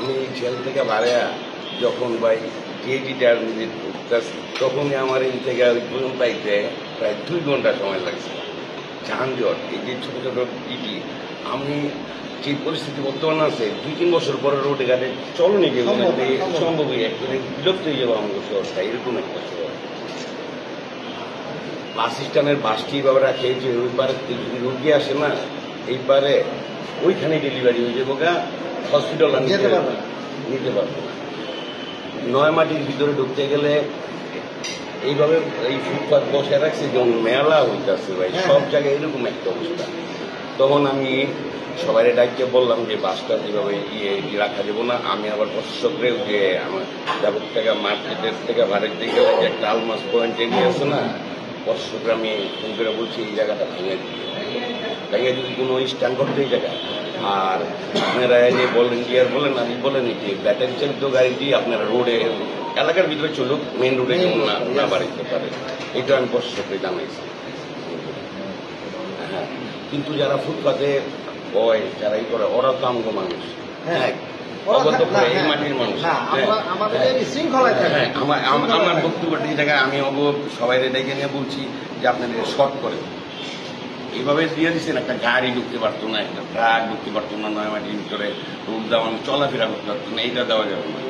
আমি জেল থেকে বাড়িয়া যখন ভাই টিএটিটা উঠতেছি তখনই আমার এই থেকে ওই পর্যন্ত আইতে প্রায় 2 ঘন্টা সময় লাগছে। যানজট, এই যে ছোটো ছোটো ইটি, আমি যে পরিস্থিতি বর্তমানে আছে 2-3 বছর পরে রোডে ঘাটে চলনি যেগুলো সম্ভবই একবারে বিলুপ্ত হয়ে যাবো আমার শহরটা, এরকম একটা শহর। বাস স্ট্যান্ডের বাসটি এভাবে রাখে যে ওই পারে যদি রোগী আসে না, এই পারে ওইখানে ডেলিভারি হয়ে যাবো গা, হসপিটাল নিতে পারবো না। নয়ামাটির ভিতরে ঢুকতে গেলে এইভাবে এই ফুটপাথ বসে রাখছে যেমন মেলা হইতেছে ভাই, সব জায়গায় এরকম একটা অবস্থা। তখন আমি সবাই ডাকতে বললাম যে বাসটা যেভাবে রাখা যাবো না। আমি আবার প্রশাসকরেও যে আমার যাবত থেকে মার্কেটের থেকে ভাড়ের দিকে গেলে যে একটা আলমাস পয়েন্ট এরিয়া আছে না, প্রশাসকরা আমি ফোন করে বলছি এই জায়গাটা ভেঙে দিতে, ভেঙে যদি কোনো স্ট্যান্ড করতে এই জায়গায়। আর আপনারা যে ভলেন্টিয়ার বলেন আমি বলেন যে ব্যাটারি চালিত গাড়ি দিয়ে আপনারা রোডে এলাকার ভিতরে চলুক, মেন রোডে যেমন না বাড়িতে পারে, এটা আমি প্রশাসককে জানাইছি। হ্যাঁ, কিন্তু যারা ফুটপাতে বয়, যারা এই করে, ওরা তো আমগো মানুষ, হ্যাঁ অবদ্ধ করে এই মাটির মানুষ। আমার বক্তব্যটা এই জায়গায় আমি সবাই ডেকে নিয়ে বলছি যে আপনাদের শর্ট করে এইভাবে দিয়ে দিচ্ছেন, একটা গাড়ি ঢুকতে পারতো না, একটা ট্রাক ঢুকতে পারতো না, নয়ামাটির ভিতরে রোড দেওয়ানো চলাফেরা করতে পারতো না, এইটা দেওয়া যাবে না।